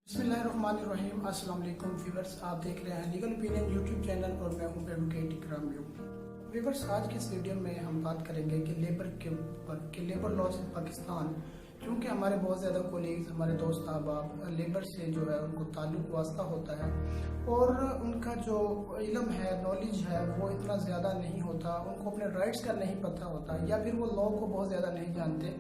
बिस्मिल्लाहिर्रहमानिर्रहीम। अस्सलाम वालेकुम व्यूअर्स, आप देख रहे हैं लीगल ओपिनियन यूट्यूब चैनल और मैं हूं एडवोकेट इकराम यू। व्यूअर्स, आज की इस वीडियो में हम बात करेंगे कि लेबर के ऊपर कि लेबर लॉज इन पाकिस्तान, क्योंकि हमारे बहुत ज़्यादा कोलीग्स, हमारे दोस्त अहबाब लेबर से जो है उनको ताल्लुक़ वास्ता होता है और उनका जो इल्म है, नॉलेज है, वो इतना ज़्यादा नहीं होता, उनको अपने राइट्स का नहीं पता होता या फिर वो लॉ को बहुत ज़्यादा नहीं जानते,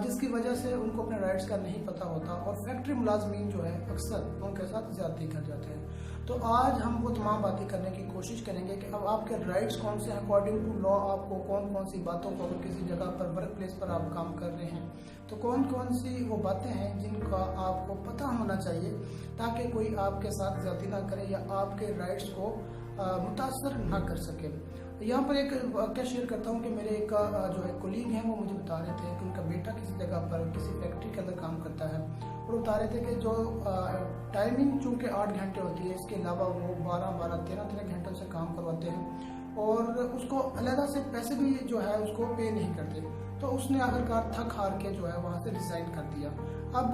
जिसकी वजह से उनको अपने राइट्स का नहीं पता होता और फैक्ट्री मुलाजमीन जो है अक्सर उनके साथ ज़्यादती कर जाते हैं। तो आज हम वो तमाम बातें करने की कोशिश करेंगे कि अब आपके राइट्स कौन से हैं अकॉर्डिंग टू लॉ, आपको कौन कौन सी बातों को, अगर किसी जगह पर वर्क प्लेस पर आप काम कर रहे हैं तो कौन कौन सी वो बातें हैं जिनका आपको पता होना चाहिए ताकि कोई आपके साथ ज़्यादती ना करे या आपके राइट्स को मुतासर ना कर सके। यहाँ पर एक वाक़या शेयर करता हूँ कि मेरे एक जो है कोलीग हैं, वो मुझे बता रहे थे कि उनका बेटा किसी जगह पर किसी फैक्ट्री के अंदर काम करता है और बता रहे थे कि जो टाइमिंग चूँकि 8 घंटे होती है, इसके अलावा वो 13 घंटों से काम करवाते हैं और उसको अलग से पैसे भी जो है उसको पे नहीं करते। तो उसने आखिरकार थक हार के जो है वहाँ से रिज़ाइन कर दिया। अब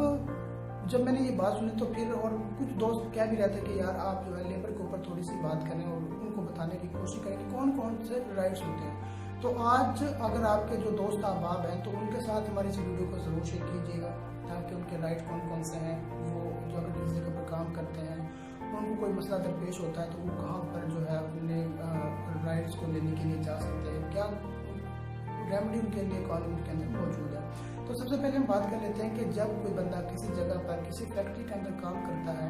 जब मैंने ये बात सुनी तो फिर और कुछ दोस्त कह भी रहे थे कि यार आप जो है लेबर के ऊपर थोड़ी सी बात करें और उनको बताने की कोशिश करें कि कौन कौन से राइट्स होते हैं। तो आज अगर आपके जो दोस्त अहबाब हैं तो उनके साथ हमारी इस वीडियो को ज़रूर शेयर कीजिएगा ताकि उनके राइट कौन कौन से हैं, वो जो अगर किसी जगह पर काम करते हैं उनको कोई मसला दरपेश होता है तो वो कहाँ पर जो है अपने राइट्स को लेने के लिए जा सकते हैं, क्या रेमेडी उनके लिए कानून के अंदर मौजूद है। तो सबसे पहले हम बात कर लेते हैं कि जब कोई बंदा किसी जगह पर किसी फैक्ट्री के अंदर काम करता है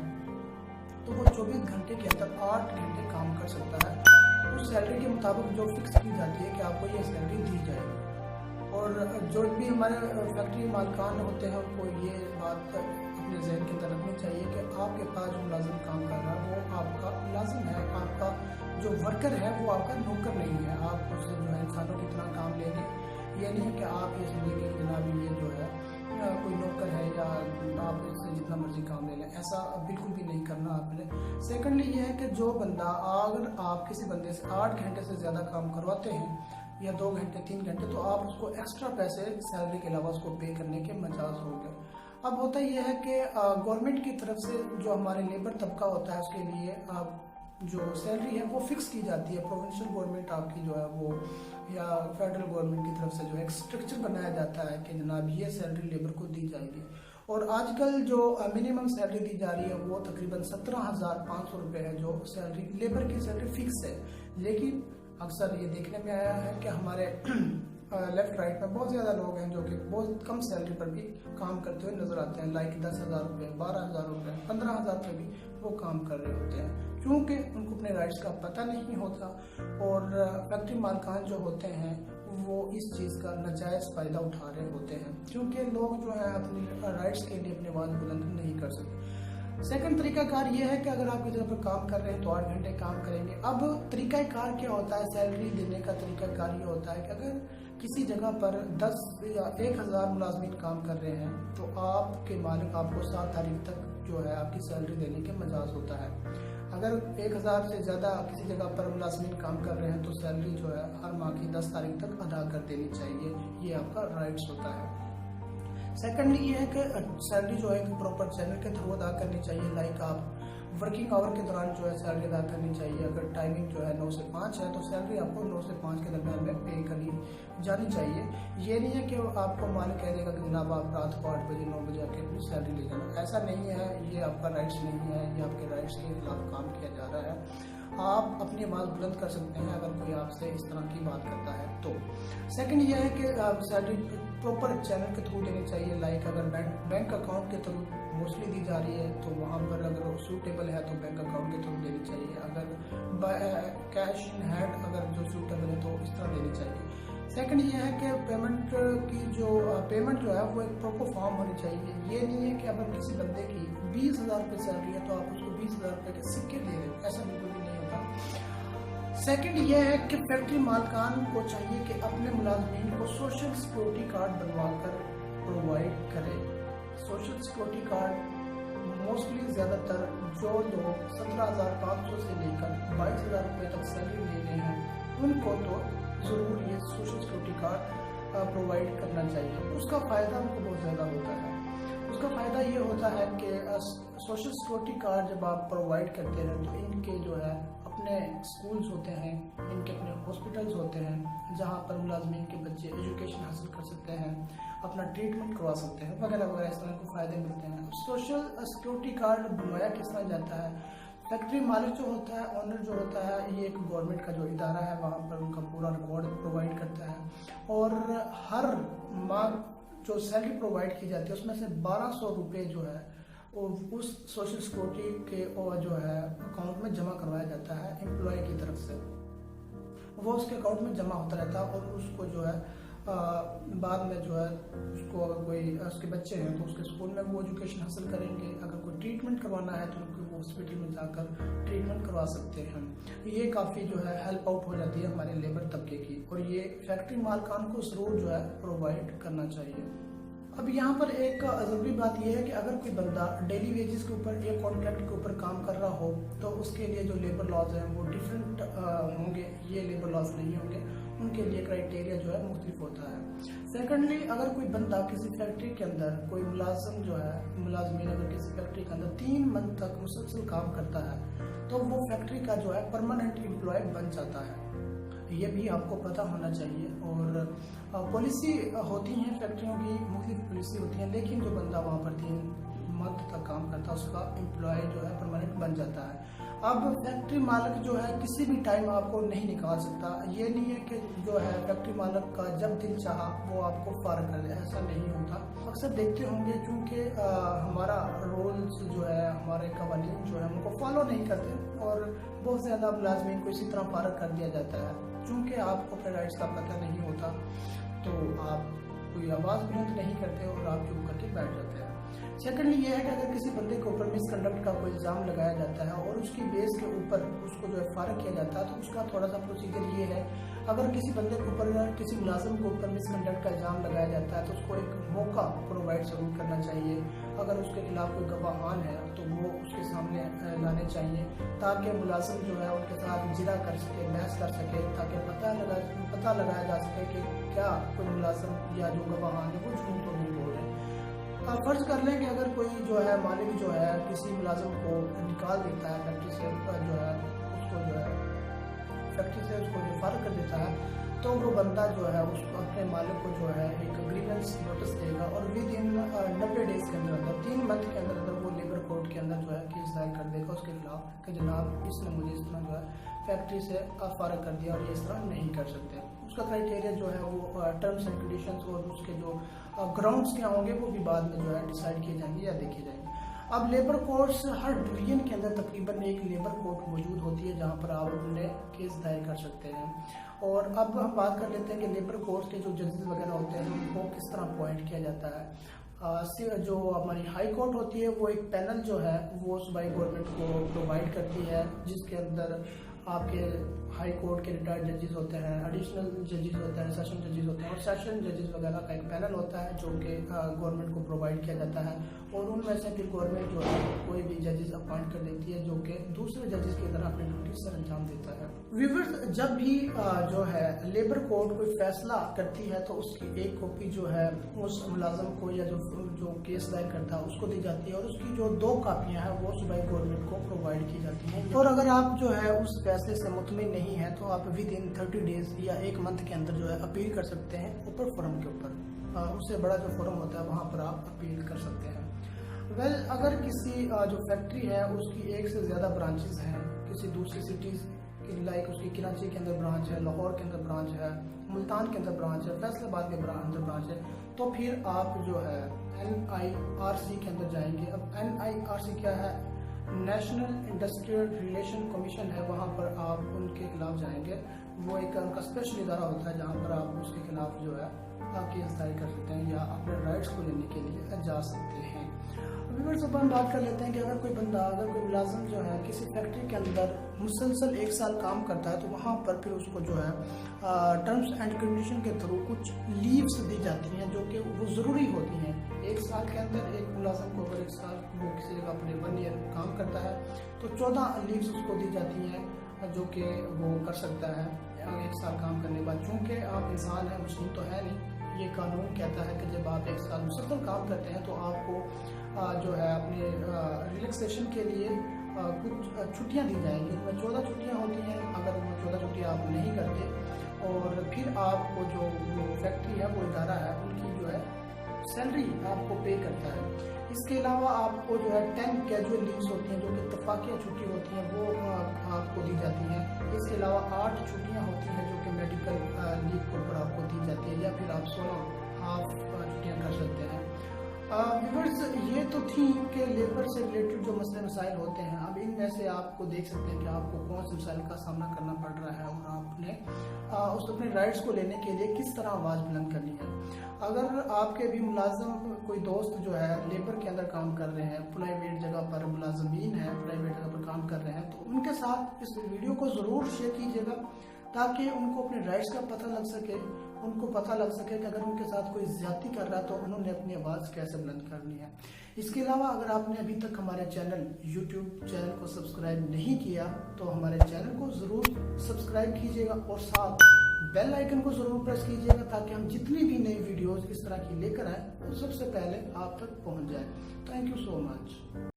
तो वो 24 घंटे के अंदर 8 घंटे काम कर सकता है। उस सैलरी के मुताबिक जो फिक्स की जाती है कि आपको ये सैलरी दी जाएगी। और जो भी हमारे फैक्ट्री मालिकान होते हैं उनको ये बात अपने जहन के अंदर रखनी चाहिए कि आपके पास जो मुलाजिम काम कर रहा है वो आपका मुलाजिम है, आपका जो वर्कर है वो आपका नौकर नहीं है। आप उससे जो है इंसानों की तरह काम लेंगे, ये नहीं है कि आप ये समझेंगे कि जनाब ये जो है कोई नौकर है या आप इससे जितना मर्जी काम ले लें, ऐसा बिल्कुल भी नहीं करना आपने। सेकंडली ये है कि जो बंदा, अगर आप किसी बंदे से 8 घंटे से ज़्यादा काम करवाते हैं या 2 घंटे 3 घंटे तो आप उसको एक्स्ट्रा पैसे सैलरी के अलावा उसको पे करने के मजाज हो गए। अब होता यह है कि गवर्नमेंट की तरफ से जो हमारे लेबर तबका होता है उसके लिए जो सैलरी है वो फिक्स की जाती है। प्रोविंशियल गवर्नमेंट आपकी जो है वो या फेडरल गवर्नमेंट की तरफ से जो एक स्ट्रक्चर बनाया जाता है कि जनाब ये सैलरी लेबर को दी जाएगी। और आजकल जो मिनिमम सैलरी दी जा रही है वो तकरीबन 17,500 रुपये है जो सैलरी लेबर की सैलरी फिक्स है। लेकिन अक्सर ये देखने में आया है कि हमारे लेफ्ट राइट में बहुत ज़्यादा लोग हैं जो कि बहुत कम सैलरी पर भी काम करते हुए नजर आते हैं, लाइक 10,000 रुपये, 12,000 रुपये, 15,000 पे भी वो काम कर रहे होते हैं क्योंकि उनको अपने राइट्स का पता नहीं होता और फैक्ट्री मालिकान जो होते हैं वो इस चीज़ का नाजायज़ फ़ायदा उठा रहे होते हैं क्योंकि लोग जो है अपने राइट्स के लिए अपनी आवाज़ बुलंद नहीं कर सकते। सेकंड तरीकाकार ये है कि अगर आप किसी जगह पर काम कर रहे हैं तो 8 घंटे काम करेंगे। अब तरीकाकार क्या होता है, सैलरी देने का तरीकाकार ये होता है कि अगर किसी जगह पर 10 या 1,000 मुलाजमीन काम कर रहे हैं तो आपके मालिक आपको 7 तारीख तक जो है आपकी सैलरी देने के मजाज होता है। अगर 1,000 से ज़्यादा किसी जगह पर मुलाजमीन काम कर रहे हैं तो सैलरी जो है हर माह की 10 तारीख तक अदा कर देनी चाहिए, ये आपका राइट्स होता है। सेकेंडली ये है कि सैलरी जो है प्रॉपर चैनल के थ्रू अदा करनी चाहिए, लाइक आप वर्किंग आवर के दौरान जो है सैलरी अदा करनी चाहिए। अगर टाइमिंग जो है 9 से 5 है तो सैलरी आपको 9 से 5 के दरमियान में पे करनी जानी चाहिए। ये नहीं है कि आपको मालिक कह देगा कि जनाब आप रात को 8 बजे 9 बजे आके अपनी सैलरी ले जाना, ऐसा नहीं है, ये आपका राइट्स नहीं है, ये आपके राइट्स के खिलाफ काम किया जा रहा है। आप अपनी आवाज़ बुलंद कर सकते हैं अगर कोई आपसे इस तरह की बात करता है तो। सेकंड ये है कि सैलरी प्रॉपर चैनल के थ्रू देनी चाहिए, लाइक अगर बैंक अकाउंट के थ्रू मोस्टली दी जा रही है तो वहाँ पर अगर सूटेबल है तो बैंक अकाउंट के थ्रू देनी चाहिए। अगर कैश इन हैंड अगर जो सूटेबल है तो इस तरह देनी चाहिए। सेकंड ये है कि पेमेंट जो है वो एक प्रॉपर फॉर्म होनी चाहिए। ये नहीं है कि अगर किसी बंदे की 20,000 रुपये सैलरी है तो आप उसको 20,000 रुपये के सिक्के दे दें, ऐसा बिल्कुल भी नहीं होता। सेकंड ये है कि फैक्ट्री मालिकान को चाहिए कि अपने मुलाजमीन को सोशल सिक्योरिटी कार्ड बनवा कर प्रोवाइड करें। सोशल सिक्योरिटी कार्ड मोस्टली ज़्यादातर जो लोग 17,500 से लेकर 22,000 रुपये तक सैलरी ले रहे हैं उनको तो ज़रूर ये सोशल सिक्योरिटी कार्ड प्रोवाइड करना चाहिए, उसका फ़ायदा उनको बहुत ज़्यादा होता है। उसका फ़ायदा ये होता है कि सोशल सिक्योरिटी कार्ड जब आप प्रोवाइड करते हैं तो इनके जो है अपने स्कूल्स होते हैं, इनके अपने हॉस्पिटल्स होते हैं जहाँ पर मुलाजमीन के बच्चे एजुकेशन हासिल कर सकते हैं, अपना ट्रीटमेंट करवा सकते हैं, वगैरह वगैरह इस तरह के फ़ायदे मिलते हैं। सोशल सिक्योरिटी कार्ड बनवाया किस तरह जाता है? फैक्ट्री मालिक जो होता है, ऑनर जो होता है, ये एक गवर्नमेंट का जो इदारा है वहाँ पर उनका पूरा रिकॉर्ड प्रोवाइड करता है और हर माह जो सैलरी प्रोवाइड की जाती है उसमें से 1200 रुपये जो है वो उस सोशल सिक्योरिटी के जो है अकाउंट में जमा करवाया जाता है एम्प्लॉय की तरफ से। वो उसके अकाउंट में जमा होता रहता है और उसको जो है बाद में जो है उसको अगर कोई उसके बच्चे हैं तो उसके स्कूल में वो एजुकेशन हासिल करेंगे, अगर कोई ट्रीटमेंट करवाना है तो उनको हॉस्पिटल में जाकर ट्रीटमेंट करवा सकते हैं। ये काफ़ी जो है हेल्प आउट हो जाती है हमारे लेबर तबके की और ये फैक्ट्री मालकान को ज़रूर जो है प्रोवाइड करना चाहिए। अब यहाँ पर एक ज़रूरी बात यह है कि अगर कोई बंदा डेली वेजेस के ऊपर या कॉन्ट्रैक्ट के ऊपर काम कर रहा हो तो उसके लिए जो लेबर लॉज हैं वो डिफरेंट होंगे, ये लेबर लॉज नहीं होंगे, उनके लिए क्राइटेरिया जो है मुख्तलिफ होता है। सेकेंडली, अगर कोई बंदा किसी फैक्ट्री के अंदर कोई मुलाजिम जो है मुलाजमीन अगर किसी फैक्ट्री के अंदर 3 मंथ तक मुसलसल काम करता है तो वो फैक्ट्री का जो है परमानेंट एम्प्लॉय बन जाता है। ये भी आपको पता होना चाहिए। और पॉलिसी होती हैं फैक्ट्रियों की, मुख्तलिफ पॉलिसी होती हैं, लेकिन जो बंदा वहाँ पर 3 मंथ तक काम करता है उसका एम्प्लॉय जो है परमानेंट बन जाता है। अब फैक्ट्री मालिक जो है किसी भी टाइम आपको नहीं निकाल सकता। ये नहीं है कि जो है फैक्ट्री मालिक का जब दिल चाहा वो आपको फारिग कर दे, ऐसा नहीं होता। अक्सर देखते होंगे क्योंकि हमारा रूल्स जो है, हमारे कवानीन जो है उनको फॉलो नहीं करते और बहुत ज़्यादा मुलाजमीन को इसी तरह फारिग कर दिया जाता है। चूँकि आपको अपने राइट्स का पता नहीं होता तो आप कोई आवाज़ बुलंद नहीं करते और आप चुप करके बैठ जाते हैं। सेकेंडली ये है कि अगर किसी बंदे के ऊपर मिसकंडक्ट का कोई इल्ज़ाम लगाया जाता है और उसकी बेस के ऊपर उसको जो है फारिग किया जाता है तो उसका थोड़ा सा प्रोसीजर ये है, अगर किसी बंदे के ऊपर किसी मुलाजिम के ऊपर मिसकंडक्ट का इल्ज़ाम लगाया जाता है तो उसको एक मौका प्रोवाइड जरूर करना चाहिए। अगर उसके खिलाफ कोई गवाहान है तो वो उसके सामने लाने चाहिए ताकि मुलाजिम जो है उनके साथ जिरा कर सके, बहस कर सके, ताकि पता लगाया जा सके कि क्या कोई मुलाजिम या जो गवाहान है वो झूठ तो नहीं बोल रहे। फर्ज कर लें कि अगर कोई जो है मालिक जो है किसी मुलाजिम को निकाल देता है फैक्ट्री से, जो है उसको जो है फैक्ट्री से उसको जो फारिग कर देता है तो वो बंदा जो है उसको अपने मालिक को जो है एक ग्रीवेंस नोटिस देगा और विद इन 90 डेज के अंदर 3 मंथ के अंदर वो लेबर कोर्ट के अंदर जो है केस दायर कर देगा उसके खिलाफ कि जनाब इसने मुझे इस तरह जो है फैक्ट्री से फारिग कर दिया और ये इस तरह नहीं कर सकते। उसका क्राइटेरिया जो है वो टर्म्स एंड कंडीशंस और उसके जो ग्राउंड्स क्या होंगे वो भी बाद में जो है डिसाइड किए जाएंगे या देखे जाएंगे। अब लेबर कोर्ट्स हर डिवीजन के अंदर तकरीबन एक लेबर कोर्ट मौजूद होती है जहाँ पर आप अपने केस दायर कर सकते हैं। और अब हम बात कर लेते हैं कि लेबर कोर्ट्स के जो जजेस वगैरह होते हैं उनको किस तरह अपॉइंट किया जाता है। जो हमारी हाई कोर्ट होती है वो एक पैनल जो है वो सूबाई गवर्नमेंट को प्रोवाइड करती है जिसके अंदर आपके हाई कोर्ट के रिटायर्ड जजेस होते हैं, एडिशनल जजेस होते हैं, सेशन जजेस होते हैं और सेशन जजेस वगैरह का एक पैनल होता है जो कि गवर्नमेंट को प्रोवाइड किया जाता है और उनमें से फिर गवर्नमेंट जो है कोई भी जजेस अपॉइंट कर देती है जो कि दूसरे जजेस की तरह अपनी ड्यूटी सर अंजाम देता है। व्यूअर्स, जब भी जो है लेबर कोर्ट कोई फैसला करती है तो उसकी एक कॉपी जो है उस मुलाजम को या जो केस दायर करता है उसको दी जाती है और उसकी जो 2 कापियाँ हैं वो सूबाई गवर्नमेंट को प्रोवाइड की जाती हैं। और अगर आप जो है उस फैसले से मुतमिन नहीं है तो आप विद इन 30 डेज या 1 मंथ के अंदर जो है अपील कर सकते हैं ऊपर फोरम के ऊपर। उससे बड़ा जो फोरम होता है वहाँ पर आप अपील कर सकते हैं। अगर किसी जो फैक्ट्री है उसकी 1 से ज़्यादा ब्रांचेस हैं, किसी दूसरी सिटीज़ लाइक उसकी कराची के अंदर ब्रांच है, लाहौर के अंदर ब्रांच है, मुल्तान के अंदर ब्रांच है, फैसलाबाद के अंदर ब्रांच है, तो फिर आप जो है NIRC के अंदर जाएंगे। अब NIRC क्या है? नेशनल इंडस्ट्रियल रिलेशन कमीशन है, वहाँ पर आप उनके खिलाफ जाएंगे। वो एक उनका स्पेशल इदारा होता है जहाँ पर आप उसके खिलाफ जो है केस दायर कर सकते हैं या अपने राइट्स को लेने के लिए जा सकते हैं। व्यूअर्स, अब हम बात कर लेते हैं कि अगर कोई मुलाजिम जो है किसी फैक्ट्री के अंदर मुसलसल 1 साल काम करता है तो वहाँ पर फिर उसको जो है टर्म्स एंड कंडीशन के थ्रू कुछ लीव्स दी जाती हैं जो कि वो ज़रूरी होती हैं। 1 साल के अंदर एक मुलाजिम को अगर 1 साल वो किसी जगह अपने 1 ईयर काम करता है तो 14 लीव्स उसको दी जाती हैं जो कि वो कर सकता है 1 साल काम करने के बाद। चूँकि आप इंसान हैं, मशीन तो है नहीं, ये कानून कहता है कि जब आप एक साल मुसलसल काम करते हैं तो आपको जो है अपने रिलैक्सेशन के लिए कुछ छुट्टियां दी जाएंगी। इसमें 14 छुट्टियां होती हैं। अगर वो 14 छुट्टियां आप नहीं करते और फिर आपको जो फैक्ट्री है, वो इदारा है, उनकी जो है सैलरी आपको पे करता है। इसके अलावा आपको जो है 10 कैजुअल लीव्स होती हैं, जो कि इत्तफाकिया छुट्टी होती हैं, वो आपको दी जाती हैं। इसके अलावा 8 छुट्टियां होती हैं जो कि मेडिकल लीव के ऊपर आपको दी जाती है, या फिर आप 16 हाफ छुट्टियां कर सकते हैं। व्यूअर्स, ये तो थी कि लेबर से रिलेटेड जो मसले मसाइल होते हैं। अब इनमें से आपको देख सकते हैं कि आपको कौन से मसाइल का सामना करना पड़ रहा है और आपने उस अपने राइट्स को लेने के लिए किस तरह आवाज़ बुलंद करनी है। अगर आपके भी मुलाजम कोई दोस्त जो है लेबर के अंदर काम कर रहे हैं, प्राइवेट जगह पर मुलाजमीन है, प्राइवेट जगह पर काम कर रहे हैं, तो उनके साथ इस वीडियो को ज़रूर शेयर कीजिएगा ताकि उनको अपने राइट्स का पता लग सके, उनको पता लग सके कि अगर उनके साथ कोई ज्यादती कर रहा है तो उन्होंने अपनी आवाज़ कैसे बुलंद करनी है। इसके अलावा अगर आपने अभी तक हमारे YouTube चैनल को सब्सक्राइब नहीं किया तो हमारे चैनल को ज़रूर सब्सक्राइब कीजिएगा और साथ बेल आइकन को ज़रूर प्रेस कीजिएगा ताकि हम जितनी भी नई वीडियोज़ इस तरह की लेकर आए वो सबसे पहले आप तक पहुँच जाए। Thank you so much.